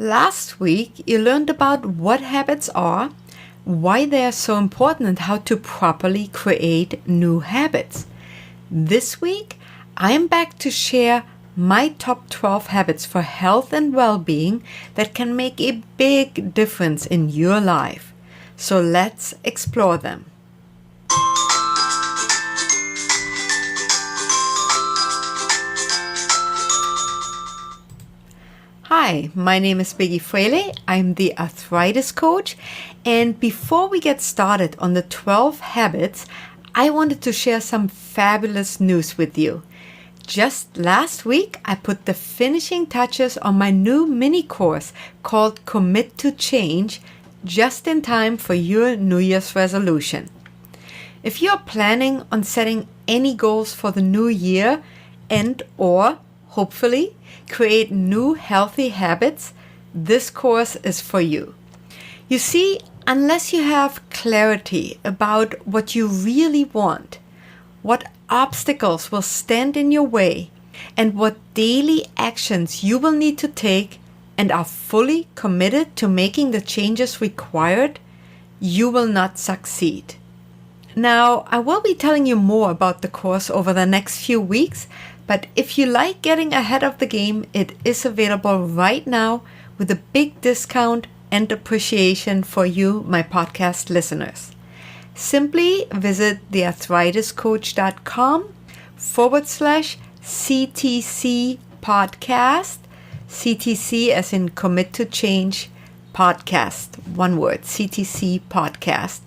Last week, you learned about what habits are, why they are so important, and how to properly create new habits. This week, I am back to share my top 12 habits for health and well-being that can make a big difference in your life. So let's explore them. Hi, my name is Biggi Fraley. I'm the Arthritis Coach. And before we get started on the 12 habits, I wanted to share some fabulous news with you. Just last week, I put the finishing touches on my new mini course called Commit to Change, just in time for your New Year's resolution. If you're planning on setting any goals for the new year or hopefully create new healthy habits, this course is for you. You see, unless you have clarity about what you really want, what obstacles will stand in your way, and what daily actions you will need to take and are fully committed to making the changes required, you will not succeed. Now, I will be telling you more about the course over the next few weeks, but if you like getting ahead of the game, it is available right now with a big discount and appreciation for you, my podcast listeners. Simply visit thearthritiscoach.com/CTC podcast, CTC as in Commit to Change podcast, one word, CTC podcast.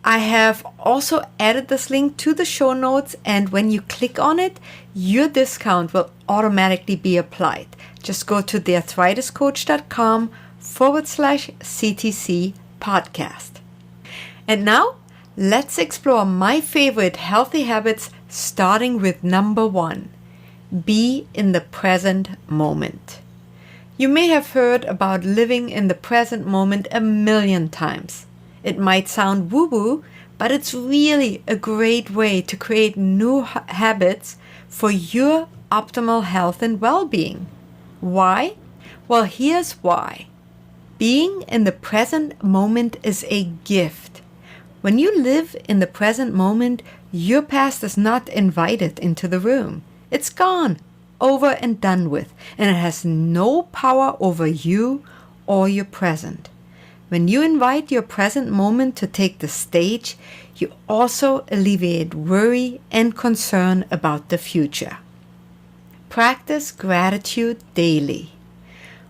I have also added this link to the show notes, and when you click on it, your discount will automatically be applied. Just go to thearthritiscoach.com/CTC podcast. And now, let's explore my favorite healthy habits, starting with number 1. Be in the present moment. You may have heard about living in the present moment a million times. It might sound woo-woo, but it's really a great way to create new habits for your optimal health and well-being. Why? Well, here's why. Being in the present moment is a gift. When you live in the present moment, your past is not invited into the room. It's gone, over and done with, and it has no power over you or your present. When you invite your present moment to take the stage, you also alleviate worry and concern about the future. Practice gratitude daily.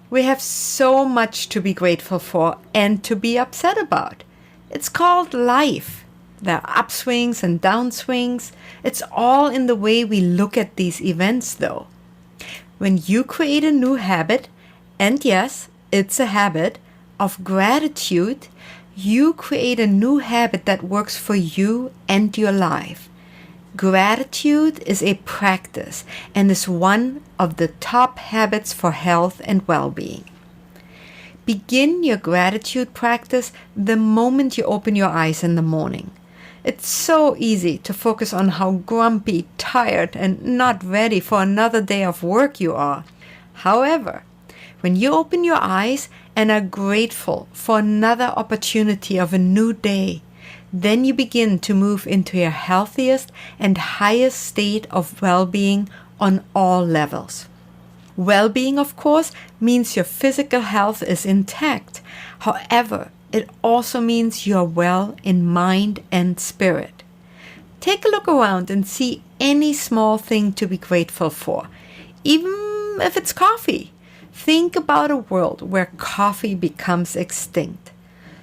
We have so much to be grateful for and to be upset about. It's called life. There are upswings and downswings. It's all in the way we look at these events, though. When you create a new habit, and yes, it's a habit, of gratitude, you create a new habit that works for you and your life. Gratitude is a practice and is one of the top habits for health and well-being. Begin your gratitude practice the moment you open your eyes in the morning. It's so easy to focus on how grumpy, tired, and not ready for another day of work you are. However, when you open your eyes and are grateful for another opportunity of a new day, then you begin to move into your healthiest and highest state of well-being on all levels. Well-being, of course, means your physical health is intact. However, it also means you are well in mind and spirit. Take a look around and see any small thing to be grateful for, even if it's coffee. Think about a world where coffee becomes extinct.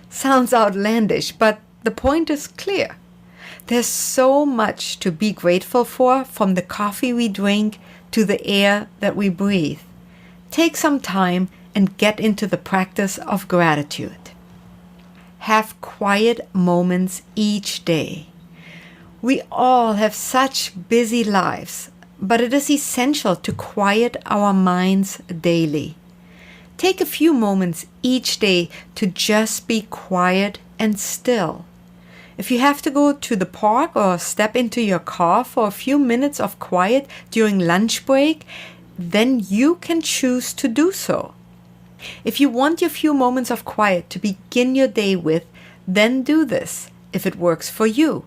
Sounds outlandish, but the point is clear. There's so much to be grateful for, from the coffee we drink to the air that we breathe. Take some time and get into the practice of gratitude. Have quiet moments each day. We all have such busy lives, but it is essential to quiet our minds daily. Take a few moments each day to just be quiet and still. If you have to go to the park or step into your car for a few minutes of quiet during lunch break, then you can choose to do so. If you want your few moments of quiet to begin your day with, then do this if it works for you.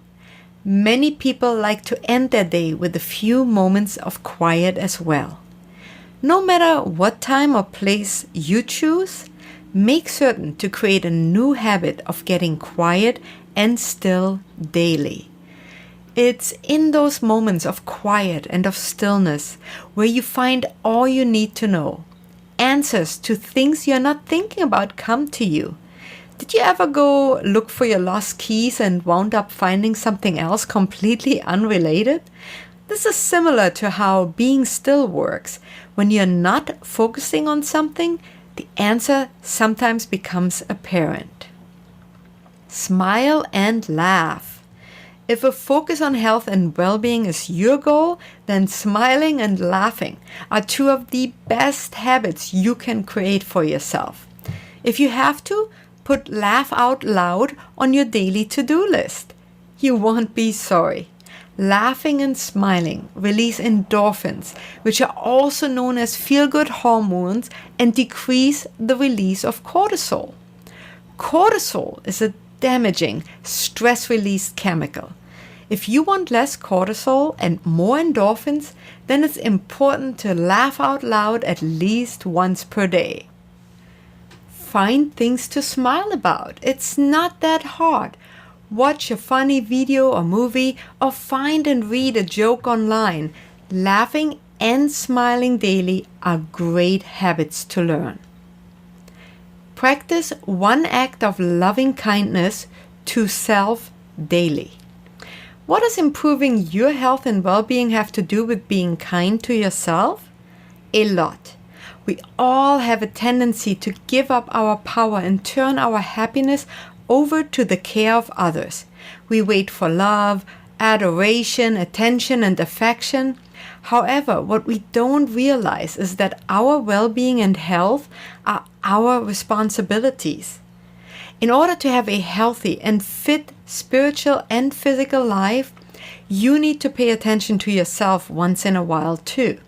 Many people like to end their day with a few moments of quiet as well. No matter what time or place you choose, make certain to create a new habit of getting quiet and still daily. It's in those moments of quiet and of stillness where you find all you need to know. Answers to things you're not thinking about come to you. Did you ever go look for your lost keys and wound up finding something else completely unrelated? This is similar to how being still works. When you're not focusing on something, the answer sometimes becomes apparent. Smile and laugh. If a focus on health and well-being is your goal, then smiling and laughing are two of the best habits you can create for yourself. If you have to, put laugh out loud on your daily to-do list. You won't be sorry. Laughing and smiling release endorphins, which are also known as feel-good hormones, and decrease the release of cortisol. Cortisol is a damaging stress-release chemical. If you want less cortisol and more endorphins, then it's important to laugh out loud at least once per day. Find things to smile about. It's not that hard. Watch a funny video or movie, or find and read a joke online. Laughing and smiling daily are great habits to learn. Practice one act of loving kindness to self daily. What does improving your health and well-being have to do with being kind to yourself? A lot. We all have a tendency to give up our power and turn our happiness over to the care of others. We wait for love, adoration, attention, and affection. However, what we don't realize is that our well-being and health are our responsibilities. In order to have a healthy and fit spiritual and physical life, you need to pay attention to yourself once in a while too.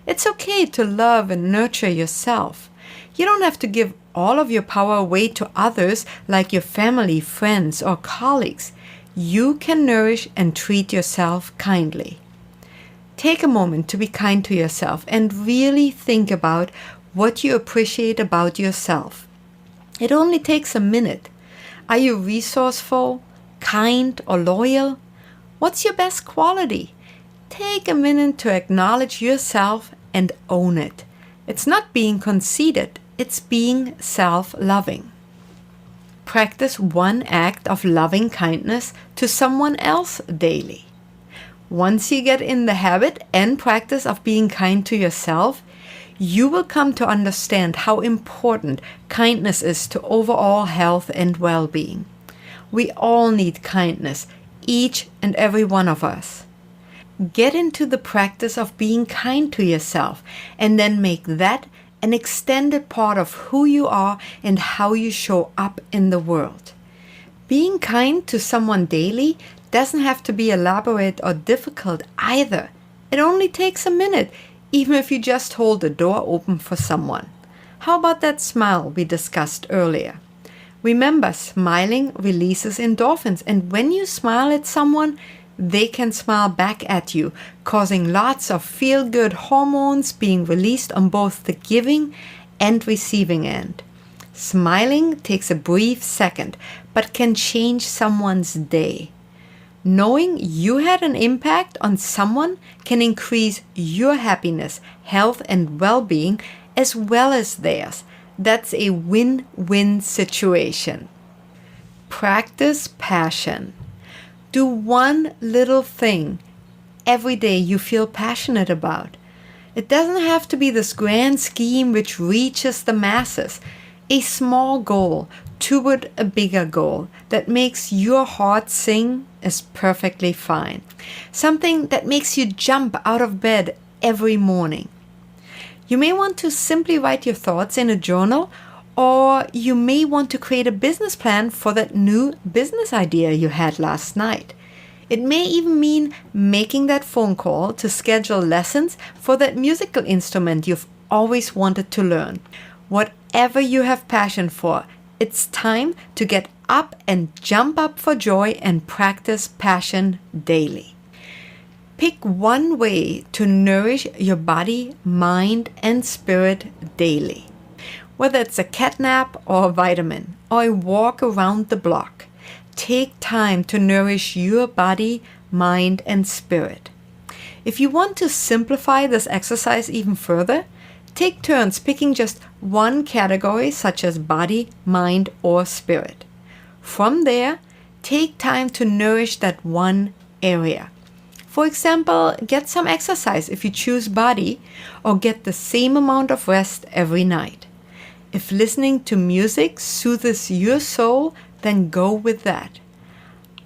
It's okay to love and nurture yourself. You don't have to give all of your power away to others like your family, friends, or colleagues. You can nourish and treat yourself kindly. Take a moment to be kind to yourself and really think about what you appreciate about yourself. It only takes a minute. Are you resourceful, kind, or loyal? What's your best quality? Take a minute to acknowledge yourself and own it. It's not being conceited, it's being self-loving. Practice one act of loving kindness to someone else daily. Once you get in the habit and practice of being kind to yourself, you will come to understand how important kindness is to overall health and well-being. We all need kindness, each and every one of us. Get into the practice of being kind to yourself and then make that an extended part of who you are and how you show up in the world. Being kind to someone daily doesn't have to be elaborate or difficult either. It only takes a minute, even if you just hold the door open for someone. How about that smile we discussed earlier? Remember, smiling releases endorphins, and when you smile at someone, they can smile back at you, causing lots of feel-good hormones being released on both the giving and receiving end. Smiling takes a brief second, but can change someone's day. Knowing you had an impact on someone can increase your happiness, health, and well-being as well as theirs. That's a win-win situation. Practice passion. Do one little thing every day you feel passionate about. It doesn't have to be this grand scheme which reaches the masses. A small goal toward a bigger goal that makes your heart sing is perfectly fine. Something that makes you jump out of bed every morning. You may want to simply write your thoughts in a journal, or you may want to create a business plan for that new business idea you had last night. It may even mean making that phone call to schedule lessons for that musical instrument you've always wanted to learn. Whatever you have passion for, it's time to get up and jump up for joy and practice passion daily. Pick one way to nourish your body, mind, and spirit daily. Whether it's a cat nap or a vitamin or a walk around the block, take time to nourish your body, mind, and spirit. If you want to simplify this exercise even further, take turns picking just one category such as body, mind, or spirit. From there, take time to nourish that one area. For example, get some exercise if you choose body, or get the same amount of rest every night. If listening to music soothes your soul, then go with that.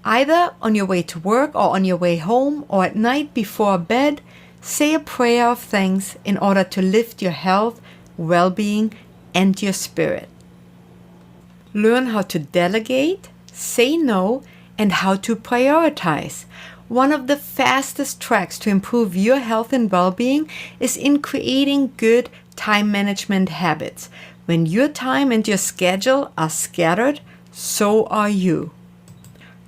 Either on your way to work or on your way home or at night before bed, say a prayer of thanks in order to lift your health, well-being, and your spirit. Learn how to delegate, say no, and how to prioritize. One of the fastest tracks to improve your health and well-being is in creating good time management habits. When your time and your schedule are scattered, so are you.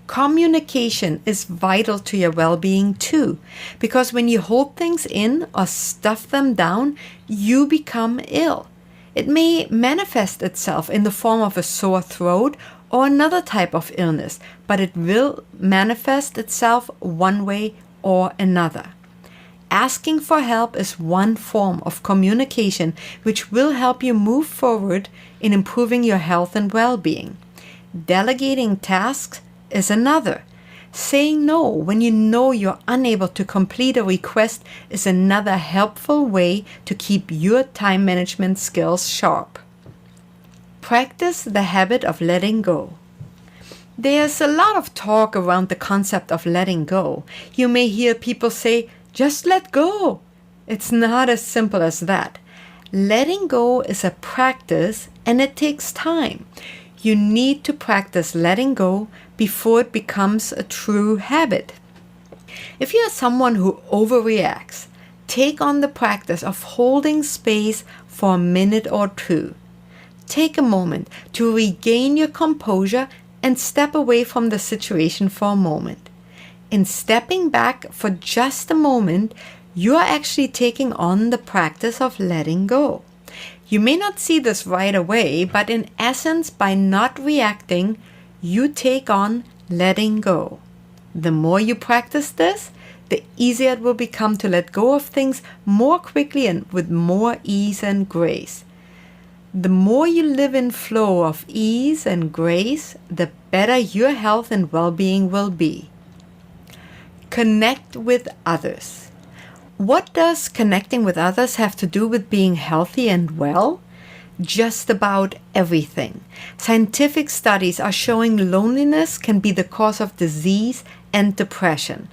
Communication is vital to your well-being too, because when you hold things in or stuff them down, you become ill. It may manifest itself in the form of a sore throat or another type of illness, but it will manifest itself one way or another. Asking for help is one form of communication which will help you move forward in improving your health and well-being. Delegating tasks is another. Saying no when you know you're unable to complete a request is another helpful way to keep your time management skills sharp. Practice the habit of letting go. There's a lot of talk around the concept of letting go. You may hear people say, "Just let go." It's not as simple as that. Letting go is a practice and it takes time. You need to practice letting go before it becomes a true habit. If you are someone who overreacts, take on the practice of holding space for a minute or two. Take a moment to regain your composure and step away from the situation for a moment. In stepping back for just a moment, you are actually taking on the practice of letting go. You may not see this right away, but in essence, by not reacting, you take on letting go. The more you practice this, the easier it will become to let go of things more quickly and with more ease and grace. The more you live in flow of ease and grace, the better your health and well-being will be. Connect with others. What does connecting with others have to do with being healthy and well? Just about everything. Scientific studies are showing loneliness can be the cause of disease and depression.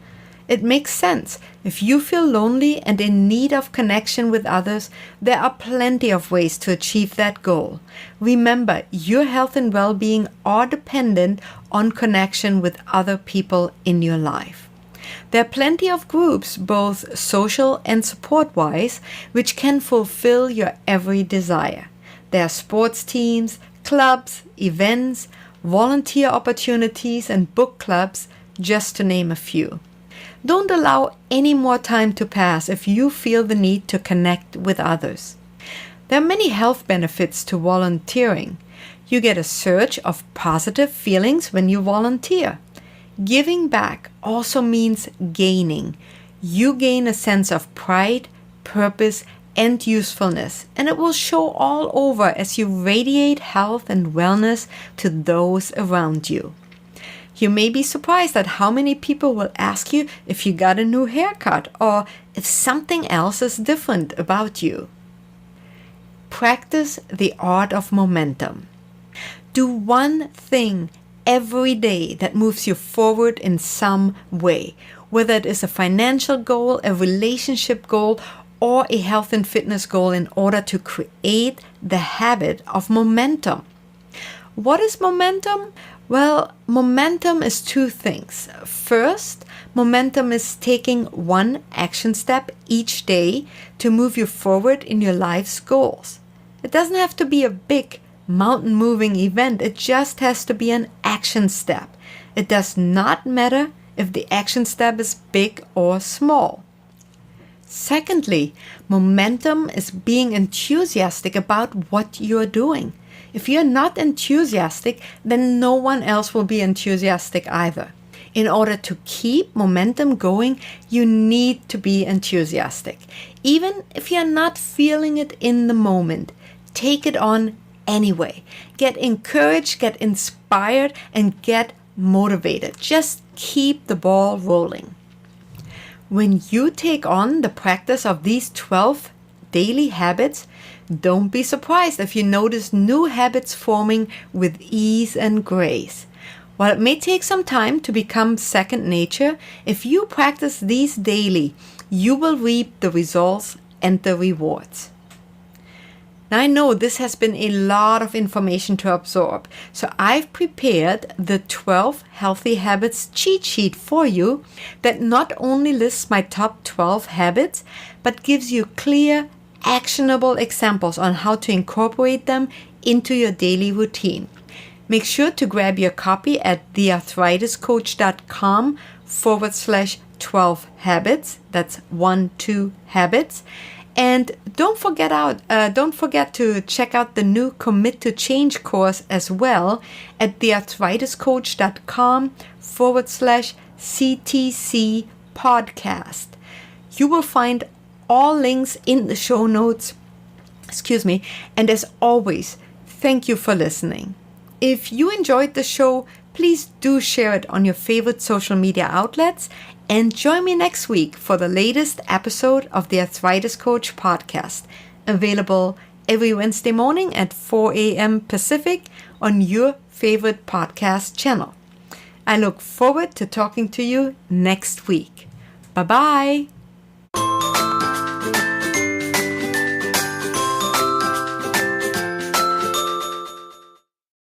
It makes sense. If you feel lonely and in need of connection with others, there are plenty of ways to achieve that goal. Remember, your health and well-being are dependent on connection with other people in your life. There are plenty of groups, both social and support-wise, which can fulfill your every desire. There are sports teams, clubs, events, volunteer opportunities, and book clubs, just to name a few. Don't allow any more time to pass if you feel the need to connect with others. There are many health benefits to volunteering. You get a surge of positive feelings when you volunteer. Giving back also means gaining. You gain a sense of pride, purpose, and usefulness, and it will show all over as you radiate health and wellness to those around you. You may be surprised at how many people will ask you if you got a new haircut or if something else is different about you. Practice the art of momentum. Do one thing every day that moves you forward in some way, whether it is a financial goal, a relationship goal, or a health and fitness goal, in order to create the habit of momentum. What is momentum? Well, momentum is two things. First, momentum is taking one action step each day to move you forward in your life's goals. It doesn't have to be a big mountain moving event. It just has to be an action step. It does not matter if the action step is big or small. Secondly, momentum is being enthusiastic about what you're doing. If you're not enthusiastic, then no one else will be enthusiastic either. In order to keep momentum going, you need to be enthusiastic. Even if you're not feeling it in the moment, take it on anyway. Get encouraged, get inspired, and get motivated. Just keep the ball rolling. When you take on the practice of these 12 daily habits, don't be surprised if you notice new habits forming with ease and grace. While it may take some time to become second nature, if you practice these daily, you will reap the results and the rewards. Now I know this has been a lot of information to absorb, so I've prepared the 12 Healthy Habits cheat sheet for you that not only lists my top 12 habits, but gives you clear, actionable examples on how to incorporate them into your daily routine. Make sure to grab your copy at thearthritiscoach.com/12 habits. That's 12 habits. And don't forget to check out the new Commit to Change course as well at thearthritiscoach.com/CTC podcast. You will find all links in the show notes. And as always, thank you for listening. If you enjoyed the show, please do share it on your favorite social media outlets and join me next week for the latest episode of the Arthritis Coach podcast, available every Wednesday morning at 4 a.m. Pacific on your favorite podcast channel. I look forward to talking to you next week. Bye-bye.